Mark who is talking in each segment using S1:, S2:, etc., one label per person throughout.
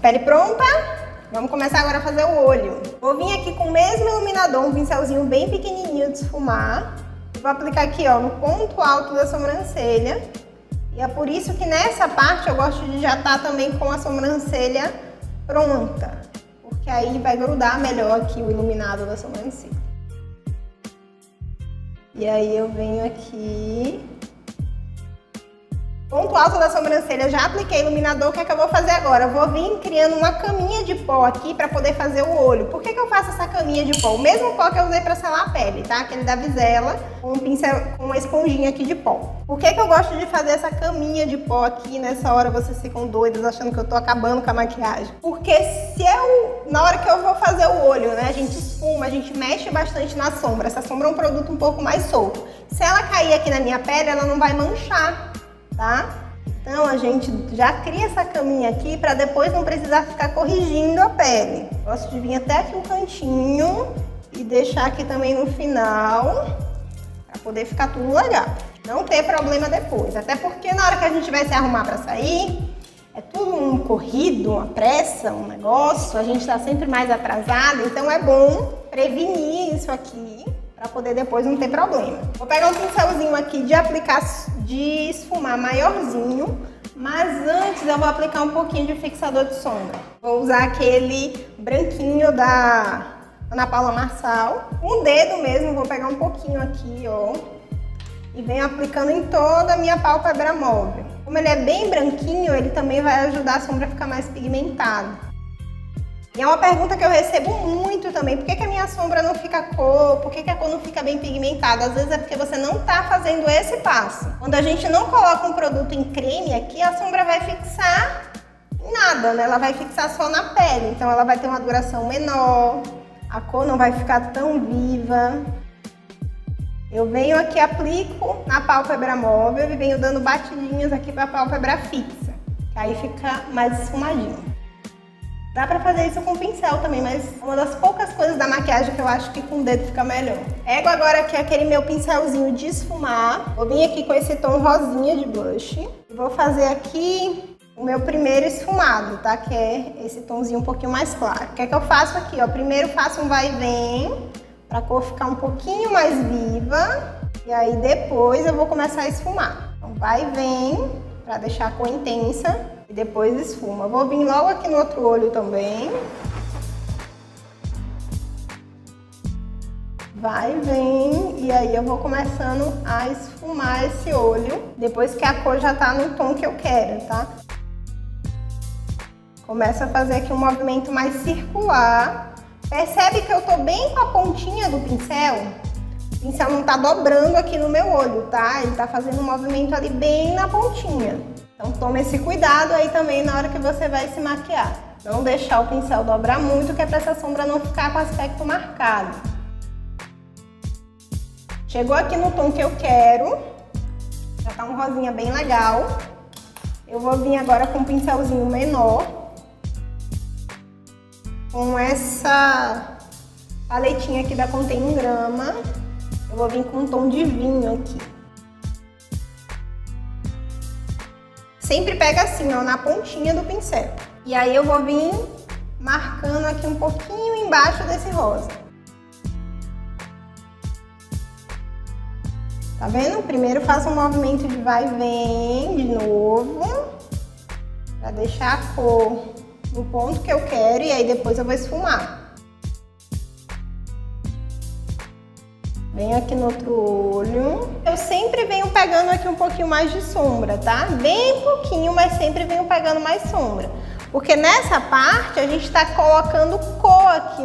S1: pele pronta. Vamos começar agora a fazer o olho. Vou vir aqui com o mesmo iluminador, um pincelzinho bem pequenininho de esfumar. Vou aplicar aqui, ó, no ponto alto da sobrancelha. E é por isso que nessa parte eu gosto de já estar também com a sobrancelha pronta. Porque aí vai grudar melhor aqui o iluminado da sobrancelha. E aí eu venho aqui... Ponto alto da sobrancelha, já apliquei iluminador, o que é que eu vou fazer agora? Eu vou vir criando uma caminha de pó aqui para poder fazer o olho. Por que eu faço essa caminha de pó? O mesmo pó que eu usei para selar a pele, tá? Aquele da Visela, com um pincel, com uma esponjinha aqui de pó. Por que eu gosto de fazer essa caminha de pó aqui? Nessa hora vocês ficam doidas achando que eu tô acabando com a maquiagem. Porque na hora que eu vou fazer o olho, né, a gente esfuma, a gente mexe bastante na sombra. Essa sombra é um produto um pouco mais solto. Se ela cair aqui na minha pele, ela não vai manchar. Tá? Então a gente já cria essa caminha aqui para depois não precisar ficar corrigindo a pele. Gosto de vir até aqui um cantinho e deixar aqui também no final para poder ficar tudo legal. Não ter problema depois, até porque na hora que a gente vai se arrumar para sair, é tudo um corrido, uma pressa, um negócio, a gente tá sempre mais atrasado, então é bom prevenir isso aqui para poder depois não ter problema. Vou pegar um pincelzinho aqui de aplicar, de esfumar maiorzinho, mas antes eu vou aplicar um pouquinho de fixador de sombra. Vou usar aquele branquinho da Ana Paula Marçal. Com o dedo mesmo, vou pegar um pouquinho aqui, ó, e venho aplicando em toda a minha pálpebra móvel. Como ele é bem branquinho, ele também vai ajudar a sombra a ficar mais pigmentada. E é uma pergunta que eu recebo muito também, por que a minha sombra não fica cor, por que a cor não fica bem pigmentada? Às vezes é porque você não está fazendo esse passo. Quando a gente não coloca um produto em creme aqui, a sombra vai fixar em nada, né? Ela vai fixar só na pele, então ela vai ter uma duração menor, a cor não vai ficar tão viva. Eu venho aqui, aplico na pálpebra móvel e venho dando batidinhas aqui para a pálpebra fixa, que aí fica mais esfumadinho. Dá pra fazer isso com pincel também, mas é uma das poucas coisas da maquiagem que eu acho que com o dedo fica melhor. Pego agora aqui aquele meu pincelzinho de esfumar. Vou vir aqui com esse tom rosinha de blush. E vou fazer aqui o meu primeiro esfumado, tá? Que é esse tomzinho um pouquinho mais claro. O que é que eu faço aqui, ó? Primeiro faço um vai e vem, pra cor ficar um pouquinho mais viva. E aí depois eu vou começar a esfumar. Então vai e vem, pra deixar a cor intensa. E depois esfuma. Vou vir logo aqui no outro olho também. Vai, vem. E aí eu vou começando a esfumar esse olho. Depois que a cor já tá no tom que eu quero, tá? Começo a fazer aqui um movimento mais circular. Percebe que eu tô bem com a pontinha do pincel? O pincel não tá dobrando aqui no meu olho, tá? Ele tá fazendo um movimento ali bem na pontinha. Então tome esse cuidado aí também na hora que você vai se maquiar. Não deixar o pincel dobrar muito, que é para essa sombra não ficar com aspecto marcado. Chegou aqui no tom que eu quero. Já tá um rosinha bem legal. Eu vou vir agora com um pincelzinho menor. Com essa paletinha aqui da Contém 1 grama. Eu vou vir com um tom de vinho aqui. Sempre pega assim, ó, na pontinha do pincel. E aí eu vou vir marcando aqui um pouquinho embaixo desse rosa. Tá vendo? Primeiro faço um movimento de vai e vem de novo. Pra deixar a cor no ponto que eu quero e aí depois eu vou esfumar. Venho aqui no outro olho. Eu sempre venho pegando aqui um pouquinho mais de sombra, tá? Bem pouquinho, mas sempre venho pegando mais sombra. Porque nessa parte a gente tá colocando cor aqui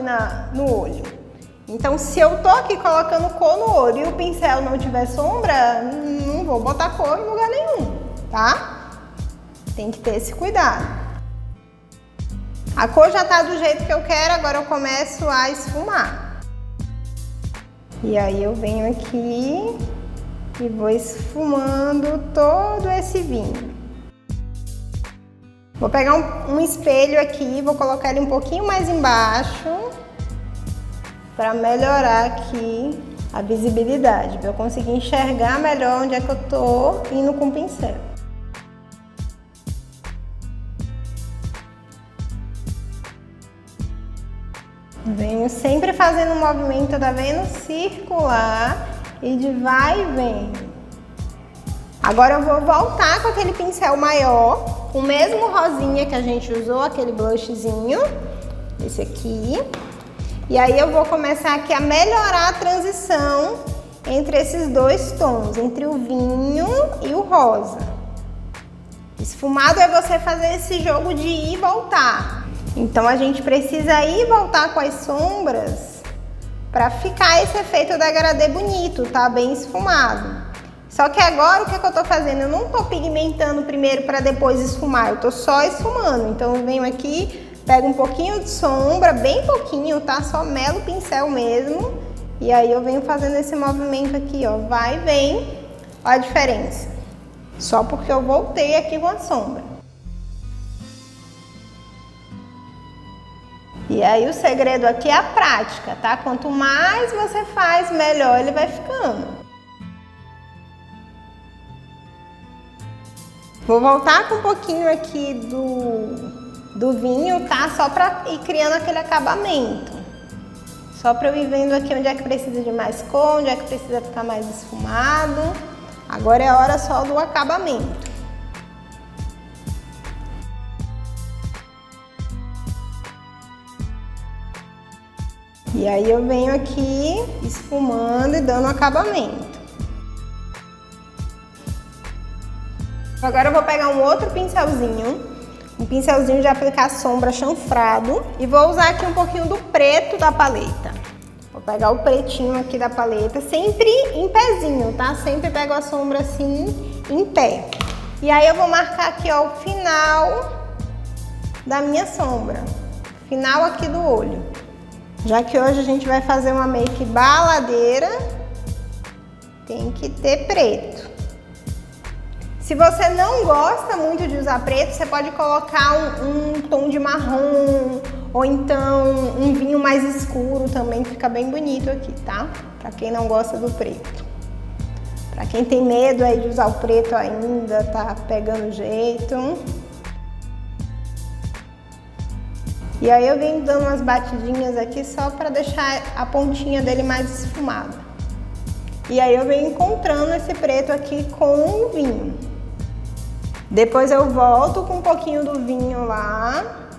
S1: no olho. Então se eu tô aqui colocando cor no olho e o pincel não tiver sombra, não vou botar cor em lugar nenhum, tá? Tem que ter esse cuidado. A cor já tá do jeito que eu quero, agora eu começo a esfumar. E aí eu venho aqui e vou esfumando todo esse vinho. Vou pegar um espelho aqui, vou colocar ele um pouquinho mais embaixo para melhorar aqui a visibilidade, para eu conseguir enxergar melhor onde é que eu tô indo com o pincel. Venho sempre fazendo um movimento, tá vendo? Circular e de vai e vem. Agora eu vou voltar com aquele pincel maior, o mesmo rosinha que a gente usou, aquele blushzinho, esse aqui. E aí eu vou começar aqui a melhorar a transição entre esses dois tons, entre o vinho e o rosa. Esfumado é você fazer esse jogo de ir e voltar. Então a gente precisa ir e voltar com as sombras para ficar esse efeito degradê bonito, tá? Bem esfumado. Só que agora o que eu tô fazendo? Eu não tô pigmentando primeiro para depois esfumar, eu tô só esfumando. Então eu venho aqui, pego um pouquinho de sombra, bem pouquinho, tá? Só melo o pincel mesmo. E aí eu venho fazendo esse movimento aqui, ó, vai e vem. Olha a diferença. Só porque eu voltei aqui com a sombra. E aí o segredo aqui é a prática, tá? Quanto mais você faz, melhor ele vai ficando. Vou voltar com um pouquinho aqui do vinho, tá? Só pra ir criando aquele acabamento. Só pra eu ir vendo aqui onde é que precisa de mais cor, onde é que precisa ficar mais esfumado. Agora é a hora só do acabamento. E aí eu venho aqui esfumando e dando acabamento. Agora eu vou pegar um outro pincelzinho, um pincelzinho de aplicar sombra chanfrado e vou usar aqui um pouquinho do preto da paleta. Vou pegar o pretinho aqui da paleta, sempre em pezinho, tá? Sempre pego a sombra assim, em pé. E aí eu vou marcar aqui, ó, o final da minha sombra, final aqui do olho. Já que hoje a gente vai fazer uma make baladeira, tem que ter preto. Se você não gosta muito de usar preto, você pode colocar um tom de marrom ou então um vinho mais escuro também, que fica bem bonito aqui, tá? Pra quem não gosta do preto. Pra quem tem medo aí de usar o preto ainda, tá pegando jeito. E aí eu venho dando umas batidinhas aqui só pra deixar a pontinha dele mais esfumada. E aí eu venho encontrando esse preto aqui com o vinho. Depois eu volto com um pouquinho do vinho lá,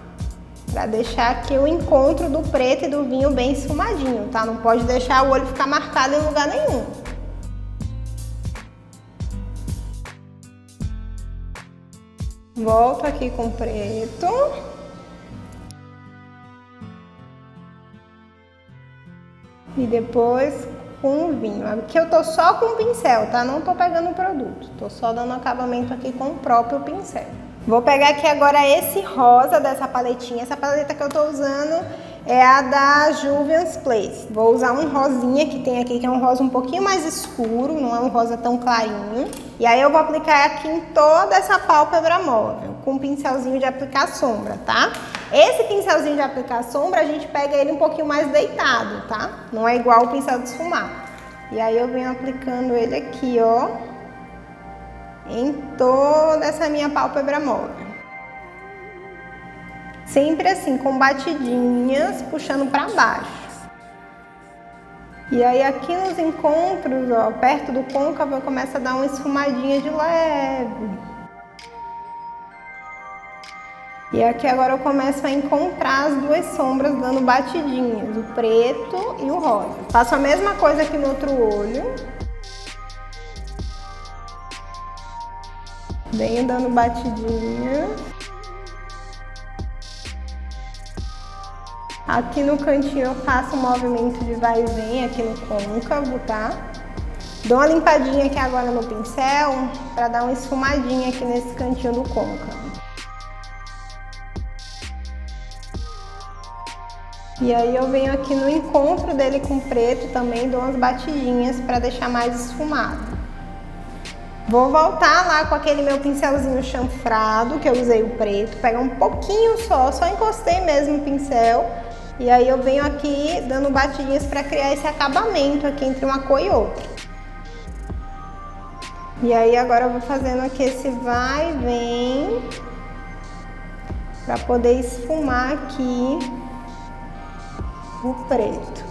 S1: pra deixar aqui o encontro do preto e do vinho bem esfumadinho, tá? Não pode deixar o olho ficar marcado em lugar nenhum. Volto aqui com o preto. E depois com o vinho. Aqui eu tô só com o pincel, tá? Não tô pegando o produto. Tô só dando acabamento aqui com o próprio pincel. Vou pegar aqui agora esse rosa dessa paletinha. Essa paleta que eu tô usando é a da Juvia's Place. Vou usar um rosinha que tem aqui, que é um rosa um pouquinho mais escuro, não é um rosa tão clarinho. E aí eu vou aplicar aqui em toda essa pálpebra móvel, com um pincelzinho de aplicar sombra, tá? Esse pincelzinho de aplicar sombra, a gente pega ele um pouquinho mais deitado, tá? Não é igual o pincel de esfumar. E aí eu venho aplicando ele aqui, ó, em toda essa minha pálpebra móvel. Sempre assim, com batidinhas, puxando pra baixo. E aí aqui nos encontros, ó, perto do côncavo, eu começo a dar uma esfumadinha de leve. E aqui agora eu começo a encontrar as duas sombras dando batidinhas, o preto e o rosa. Faço a mesma coisa aqui no outro olho. Venho dando batidinha. Aqui no cantinho eu faço um movimento de vai e vem aqui no côncavo, tá? Dou uma limpadinha aqui agora no pincel para dar uma esfumadinha aqui nesse cantinho do côncavo. E aí eu venho aqui no encontro dele com o preto também, dou umas batidinhas para deixar mais esfumado. Vou voltar lá com aquele meu pincelzinho chanfrado, que eu usei o preto, pegar um pouquinho só encostei mesmo o pincel. E aí eu venho aqui dando batidinhas para criar esse acabamento aqui entre uma cor e outra. E aí agora eu vou fazendo aqui esse vai e vem, para poder esfumar aqui o preto.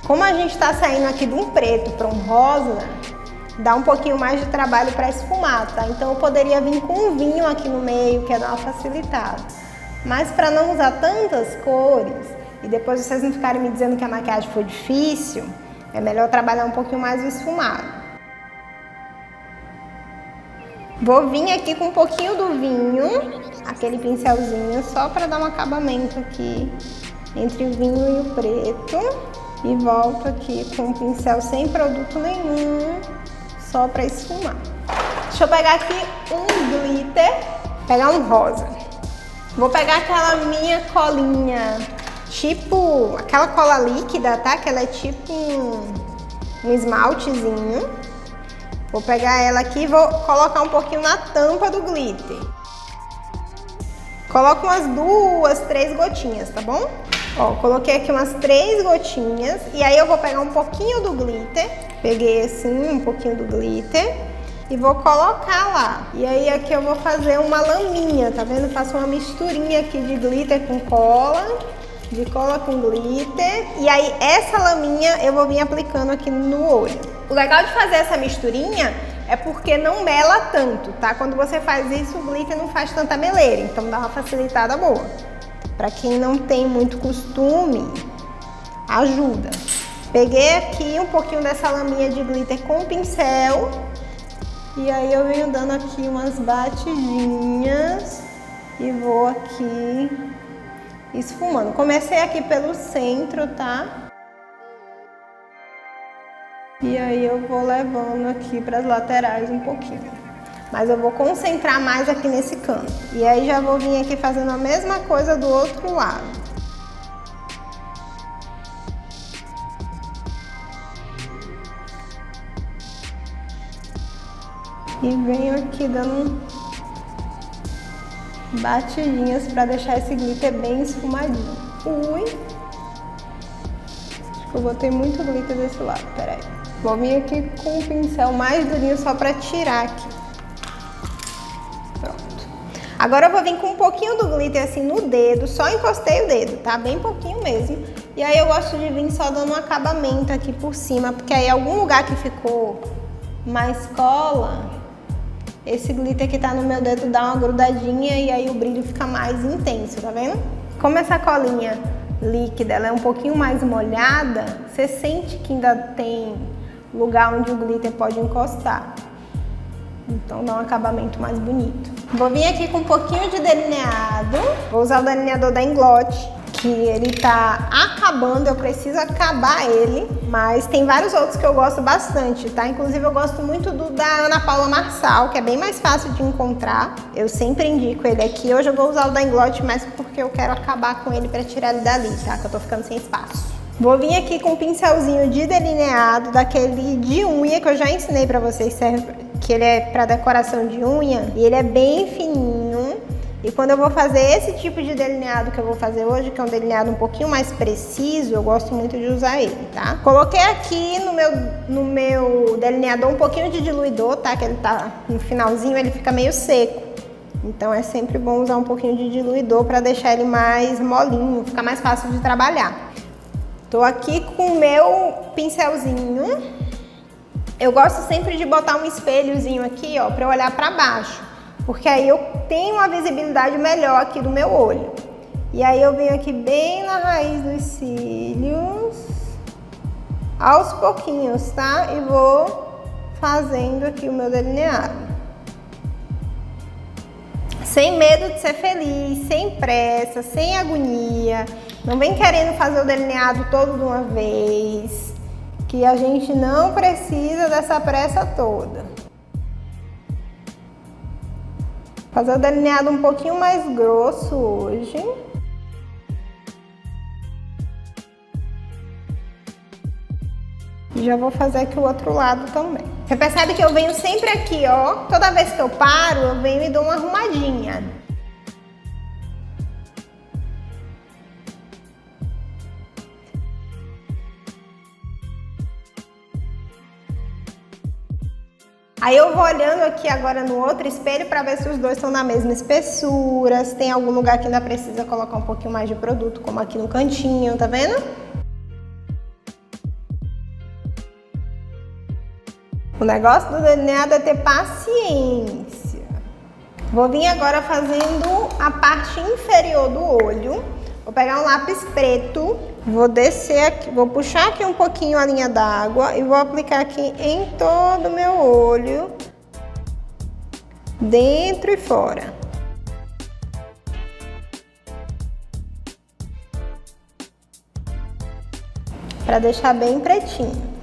S1: Como a gente está saindo aqui de um preto para um rosa, dá um pouquinho mais de trabalho para esfumar, tá? Então eu poderia vir com um vinho aqui no meio, que é dar uma facilitada. Mas para não usar tantas cores e depois vocês não ficarem me dizendo que a maquiagem foi difícil, é melhor trabalhar um pouquinho mais o esfumado. Vou vir aqui com um pouquinho do vinho, aquele pincelzinho, só para dar um acabamento aqui entre o vinho e o preto. E volto aqui com um pincel sem produto nenhum, só para esfumar. Deixa eu pegar aqui um glitter, pegar um rosa. Vou pegar aquela minha colinha, tipo aquela cola líquida, tá? Que ela é tipo um esmaltezinho. Vou pegar ela aqui e vou colocar um pouquinho na tampa do glitter. Coloco umas 2, 3 gotinhas, tá bom? Ó, coloquei aqui umas 3 gotinhas e aí eu vou pegar um pouquinho do glitter. Peguei assim um pouquinho do glitter e vou colocar lá. E aí aqui eu vou fazer uma laminha, tá vendo? Faço uma misturinha aqui de glitter com cola, de cola com glitter. E aí essa laminha eu vou vir aplicando aqui no olho. O legal de fazer essa misturinha é porque não mela tanto, tá? Quando você faz isso, o glitter não faz tanta meleira, então dá uma facilitada boa. Pra quem não tem muito costume, ajuda. Peguei aqui um pouquinho dessa laminha de glitter com o pincel. E aí eu venho dando aqui umas batidinhas e vou aqui esfumando. Comecei aqui pelo centro, tá? E aí eu vou levando aqui para as laterais um pouquinho. Mas eu vou concentrar mais aqui nesse canto. E aí já vou vir aqui fazendo a mesma coisa do outro lado. E venho aqui dando batidinhas para deixar esse glitter bem esfumadinho. Ui! Acho que eu botei muito glitter desse lado, peraí. Vou vir aqui com o pincel mais durinho só para tirar aqui. Pronto. Agora eu vou vir com um pouquinho do glitter assim no dedo, só encostei o dedo, tá? Bem pouquinho mesmo. E aí eu gosto de vir só dando um acabamento aqui por cima, porque aí algum lugar que ficou mais cola, esse glitter que tá no meu dedo dá uma grudadinha e aí o brilho fica mais intenso, tá vendo? Como essa colinha líquida ela é um pouquinho mais molhada, você sente que ainda tem lugar onde o glitter pode encostar. Então dá um acabamento mais bonito. Vou vir aqui com um pouquinho de delineado. Vou usar o delineador da Inglot, que ele tá acabando, eu preciso acabar ele. Mas tem vários outros que eu gosto bastante, tá? Inclusive eu gosto muito do da Ana Paula Marçal, que é bem mais fácil de encontrar. Eu sempre indico ele aqui. Hoje eu vou usar o da Inglot, mas porque eu quero acabar com ele pra tirar ele dali, tá? Que eu tô ficando sem espaço. Vou vir aqui com um pincelzinho de delineado, daquele de unha que eu já ensinei pra vocês, que ele é pra decoração de unha. E ele é bem fininho. E quando eu vou fazer esse tipo de delineado que eu vou fazer hoje, que é um delineado um pouquinho mais preciso, eu gosto muito de usar ele, tá? Coloquei aqui no meu delineador um pouquinho de diluidor, tá? Que ele tá no finalzinho, ele fica meio seco. Então é sempre bom usar um pouquinho de diluidor pra deixar ele mais molinho, ficar mais fácil de trabalhar. Tô aqui com o meu pincelzinho. Eu gosto sempre de botar um espelhozinho aqui, ó, pra eu olhar pra baixo. Porque aí eu tenho uma visibilidade melhor aqui do meu olho. E aí eu venho aqui bem na raiz dos cílios, aos pouquinhos, tá? E vou fazendo aqui o meu delineado. Sem medo de ser feliz, sem pressa, sem agonia. Não vem querendo fazer o delineado todo de uma vez, que a gente não precisa dessa pressa toda. Fazer o delineado um pouquinho mais grosso hoje. E já vou fazer aqui o outro lado também. Você percebe que eu venho sempre aqui, ó. Toda vez que eu paro, eu venho e dou uma arrumadinha. Aí eu vou olhando aqui agora no outro espelho para ver se os dois estão na mesma espessura, se tem algum lugar que ainda precisa colocar um pouquinho mais de produto, como aqui no cantinho, tá vendo? O negócio do delineado é ter paciência. Vou vir agora fazendo a parte inferior do olho. Vou pegar um lápis preto, vou descer aqui, vou puxar aqui um pouquinho a linha d'água e vou aplicar aqui em todo o meu olho, dentro e fora. Para deixar bem pretinho.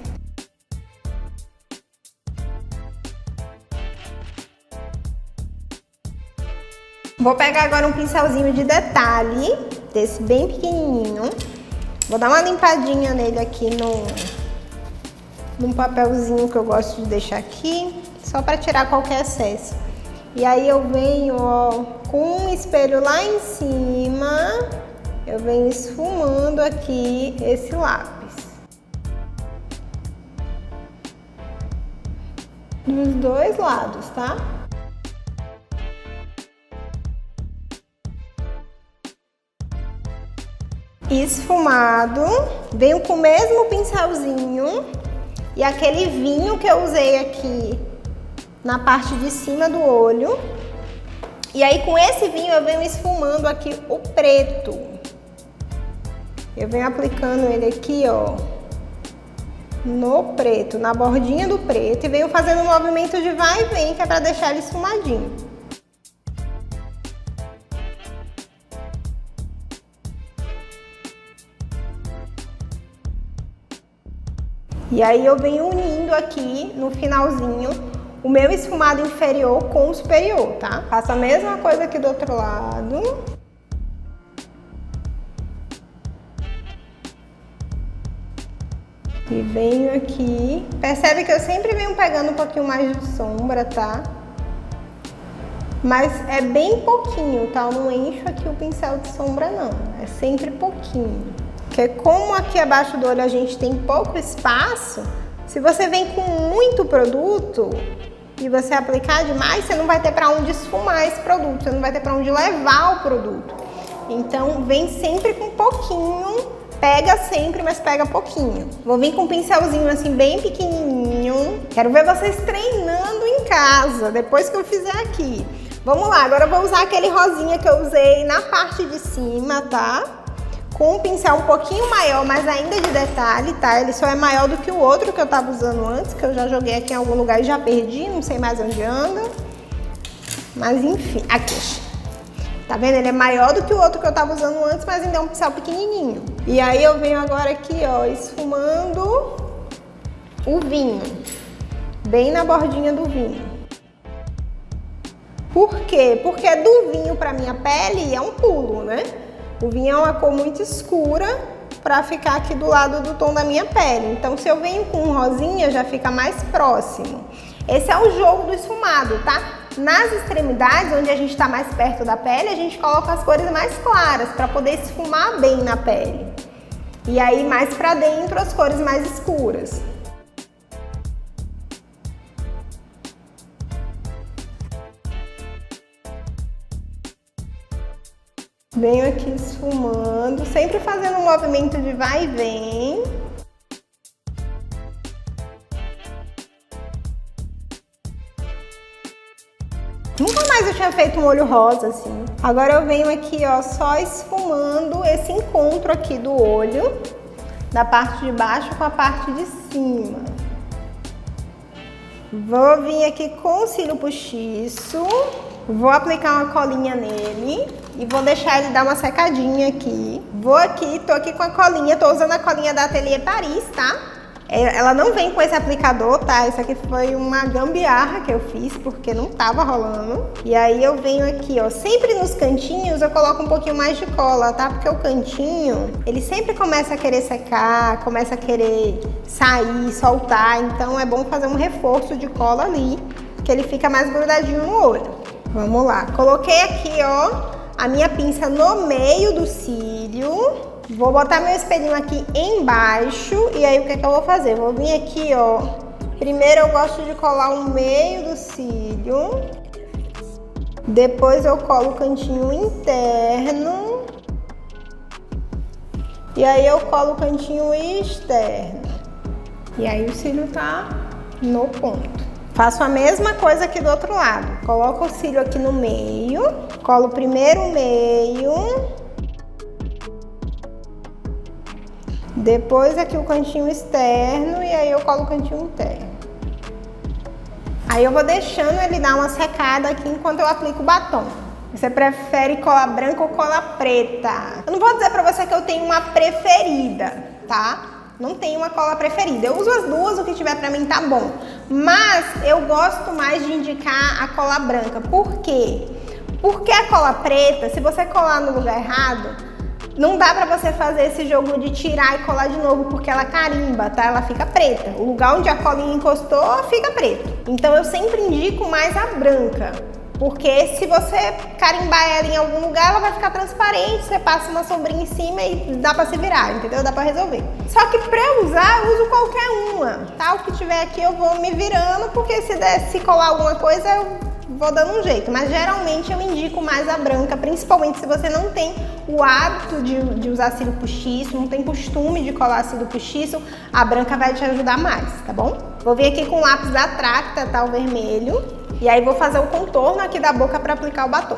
S1: Vou pegar agora um pincelzinho de detalhe, desse bem pequenininho. Vou dar uma limpadinha nele aqui num papelzinho que eu gosto de deixar aqui, só para tirar qualquer excesso. E aí eu venho, ó, com um espelho lá em cima, eu venho esfumando aqui esse lápis. Dos dois lados, tá? Esfumado, venho com o mesmo pincelzinho e aquele vinho que eu usei aqui na parte de cima do olho. E aí com esse vinho eu venho esfumando aqui o preto. Eu venho aplicando ele aqui, ó, no preto, na bordinha do preto, e venho fazendo um movimento de vai e vem, que é para deixar ele esfumadinho. E aí eu venho unindo aqui no finalzinho o meu esfumado inferior com o superior, tá? Faço a mesma coisa aqui do outro lado. E venho aqui. Percebe que eu sempre venho pegando um pouquinho mais de sombra, tá? Mas é bem pouquinho, tá? Eu não encho aqui o pincel de sombra, não. É sempre pouquinho. Porque como aqui abaixo do olho a gente tem pouco espaço, se você vem com muito produto e você aplicar demais, você não vai ter para onde esfumar esse produto, você não vai ter para onde levar o produto. Então vem sempre com pouquinho, pega sempre, mas pega pouquinho. Vou vir com um pincelzinho assim bem pequenininho. Quero ver vocês treinando em casa, depois que eu fizer aqui. Vamos lá, agora eu vou usar aquele rosinha que eu usei na parte de cima, tá? Com um pincel um pouquinho maior, mas ainda de detalhe, tá? Ele só é maior do que o outro que eu tava usando antes, que eu já joguei aqui em algum lugar e já perdi, não sei mais onde anda. Mas enfim, aqui. Tá vendo? Ele é maior do que o outro que eu tava usando antes, mas ainda é um pincel pequenininho. E aí eu venho agora aqui, ó, esfumando o vinho. Bem na bordinha do vinho. Por quê? Porque do vinho pra minha pele é um pulo, né? O vinho é uma cor muito escura para ficar aqui do lado do tom da minha pele. Então, se eu venho com um rosinha, já fica mais próximo. Esse é o jogo do esfumado, tá? Nas extremidades, onde a gente está mais perto da pele, a gente coloca as cores mais claras para poder esfumar bem na pele. E aí, mais para dentro, as cores mais escuras. Venho aqui esfumando, sempre fazendo um movimento de vai e vem. Nunca mais eu tinha feito um olho rosa assim. Agora eu venho aqui, ó, só esfumando esse encontro aqui do olho, da parte de baixo com a parte de cima. Vou vir aqui com o cílio postiço, vou aplicar uma colinha nele e vou deixar ele dar uma secadinha aqui. Vou aqui, tô aqui com a colinha, tô usando a colinha da Atelier Paris, tá? Ela não vem com esse aplicador, tá? Isso aqui foi uma gambiarra que eu fiz, porque não tava rolando. E aí eu venho aqui, ó, sempre nos cantinhos eu coloco um pouquinho mais de cola, tá? Porque o cantinho, ele sempre começa a querer secar, começa a querer sair, soltar. Então é bom fazer um reforço de cola ali, que ele fica mais grudadinho no olho. Vamos lá, coloquei aqui, ó, a minha pinça no meio do cílio. Vou botar meu espelhinho aqui embaixo e aí o que é que eu vou fazer? Vou vir aqui, ó, Primeiro eu gosto de colar o meio do cílio. Depois eu colo o cantinho interno. E aí eu colo o cantinho externo. E aí o cílio tá no ponto. Faço a mesma coisa aqui do outro lado. Coloco o cílio aqui no meio. Colo primeiro o meio. Depois aqui o cantinho externo e aí eu colo o cantinho interno. Aí eu vou deixando ele dar uma secada aqui enquanto eu aplico o batom. Você prefere cola branca ou cola preta? Eu não vou dizer pra você que eu tenho uma preferida, tá? Não tenho uma cola preferida. Eu uso as duas, o que tiver pra mim tá bom. Mas eu gosto mais de indicar a cola branca. Por quê? Porque a cola preta, se você colar no lugar errado, não dá pra você fazer esse jogo de tirar e colar de novo, porque ela carimba, tá? Ela fica preta. O lugar onde a colinha encostou fica preto. Então eu sempre indico mais a branca, porque se você carimbar ela em algum lugar, ela vai ficar transparente, você passa uma sombrinha em cima e dá pra se virar, entendeu? Dá pra resolver. Só que pra eu usar, eu uso qualquer uma, tá? O que tiver aqui eu vou me virando, porque se colar alguma coisa, eu vou dando um jeito, mas geralmente eu indico mais a branca, principalmente se você não tem o hábito de usar cílio postiço, não tem costume de colar cílio postiço, a branca vai te ajudar mais, tá bom? Vou vir aqui com o lápis da Tracta, tá? O vermelho, e aí vou fazer o contorno aqui da boca para aplicar o batom.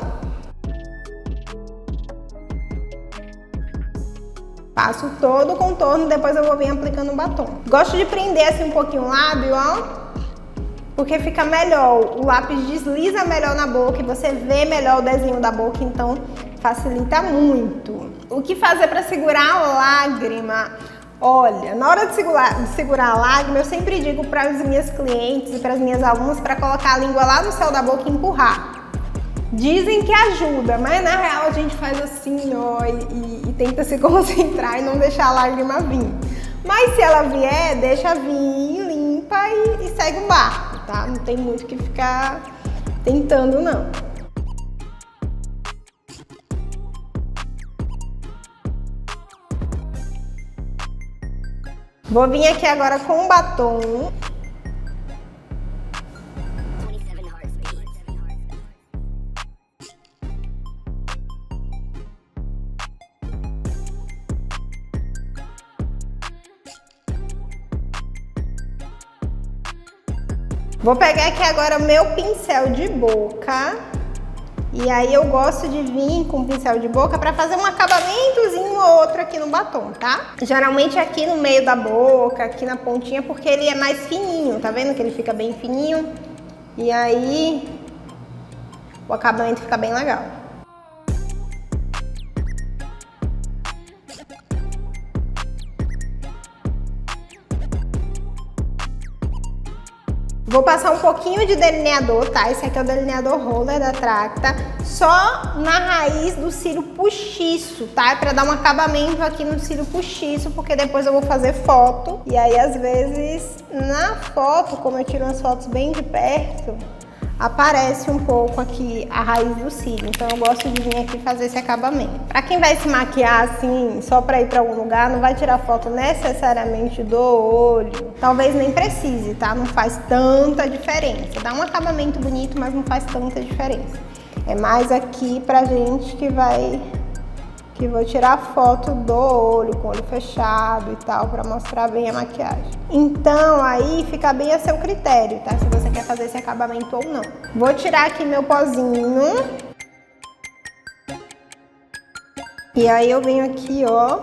S1: Passo todo o contorno, depois eu vou vir aplicando o batom. Gosto de prender assim um pouquinho o lábio, ó, porque fica melhor, o lápis desliza melhor na boca e você vê melhor o desenho da boca, então facilita muito. O que fazer para segurar a lágrima? Olha, na hora de segurar a lágrima, eu sempre digo para as minhas clientes e para as minhas alunas para colocar a língua lá no céu da boca e empurrar. Dizem que ajuda, mas na real a gente faz assim, ó, e tenta se concentrar e não deixar a lágrima vir. Mas se ela vier, deixa vir, limpa e segue o barco, tá? Não tem muito o que ficar tentando, não. Vou vir aqui agora com o batom. Vou pegar aqui agora o meu pincel de boca. E aí eu gosto de vir com o pincel de boca para fazer um acabamentozinho ou outro aqui no batom, tá? Geralmente aqui no meio da boca, aqui na pontinha, porque ele é mais fininho, tá vendo que ele fica bem fininho? E aí o acabamento fica bem legal. Vou passar um pouquinho de delineador, tá? Esse aqui é o delineador roller da Tracta, só na raiz do cílio postiço, tá? É pra dar um acabamento aqui no cílio postiço, porque depois eu vou fazer foto. E aí, às vezes, na foto, como eu tiro umas fotos bem de perto, aparece um pouco aqui a raiz do cílio. Então eu gosto de vir aqui fazer esse acabamento. Pra quem vai se maquiar assim, só pra ir pra algum lugar, não vai tirar foto necessariamente do olho, talvez nem precise, tá? Não faz tanta diferença. Dá um acabamento bonito, mas não faz tanta diferença. É mais aqui pra gente que vou tirar foto do olho, com o olho fechado e tal, pra mostrar bem a maquiagem. Então, aí fica bem a seu critério, tá? Se você quer fazer esse acabamento ou não. Vou tirar aqui meu pozinho. E aí eu venho aqui, ó,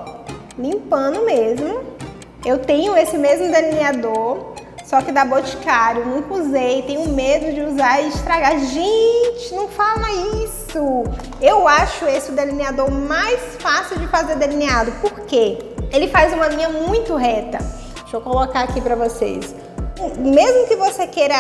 S1: limpando mesmo. Eu tenho esse mesmo delineador, só que da Boticário, nunca usei, tenho medo de usar e estragar. Gente, não fala isso! Eu acho esse o delineador mais fácil de fazer delineado. Por quê? Ele faz uma linha muito reta. Deixa eu colocar aqui pra vocês. Mesmo que você queira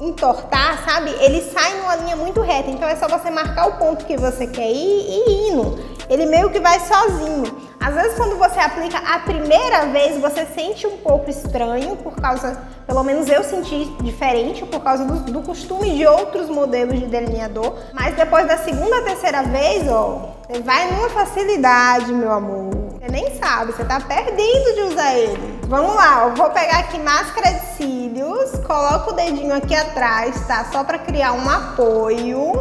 S1: entortar, sabe? Ele sai numa linha muito reta. Então é só você marcar o ponto que você quer ir e indo. Ele meio que vai sozinho. Às vezes quando você aplica a primeira vez, você sente um pouco estranho, por causa, pelo menos eu senti diferente, por causa do costume de outros modelos de delineador. Mas depois da segunda, terceira vez, ó, você vai numa facilidade, meu amor. Você nem sabe, você tá perdendo de usar ele. Vamos lá, eu vou pegar aqui máscara de cílios, coloco o dedinho aqui atrás, tá? Só pra criar um apoio.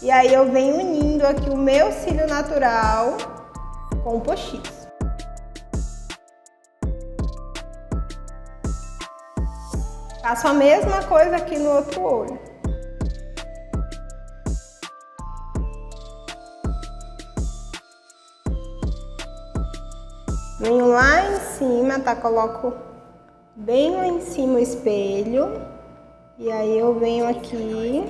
S1: E aí eu venho unindo aqui o meu cílio natural com o postiço. Faço a mesma coisa aqui no outro olho. Venho lá em cima, tá? Coloco bem lá em cima o espelho. E aí eu venho aqui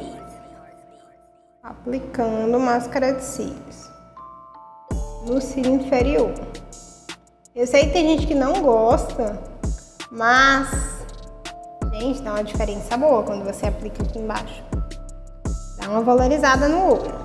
S1: aplicando máscara de cílios no cílio inferior. Eu sei que tem gente que não gosta, mas, gente, dá uma diferença boa quando você aplica aqui embaixo. Dá uma valorizada no olho.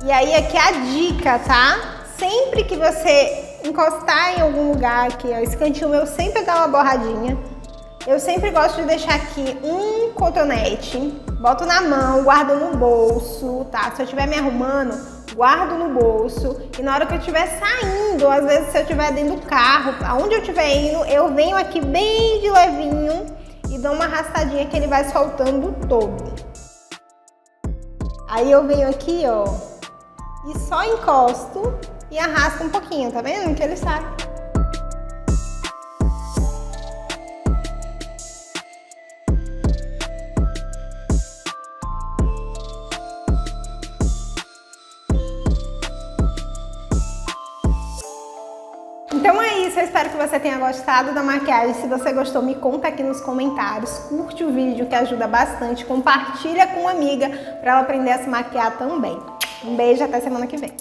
S1: E aí aqui a dica, tá? Sempre que você encostar em algum lugar aqui, ó, esse cantinho meu sempre dá uma borradinha. Eu sempre gosto de deixar aqui um cotonete, boto na mão, guardo no bolso, tá? Se eu estiver me arrumando, guardo no bolso. E na hora que eu estiver saindo, às vezes se eu estiver dentro do carro, aonde eu estiver indo, eu venho aqui bem de levinho e dou uma arrastadinha que ele vai soltando todo. Aí eu venho aqui, ó, e só encosto e arrasto um pouquinho, tá vendo? Que ele sai. Então é isso, eu espero que você tenha gostado da maquiagem. Se você gostou, me conta aqui nos comentários, curte o vídeo que ajuda bastante, compartilha com uma amiga para ela aprender a se maquiar também. Um beijo, até semana que vem.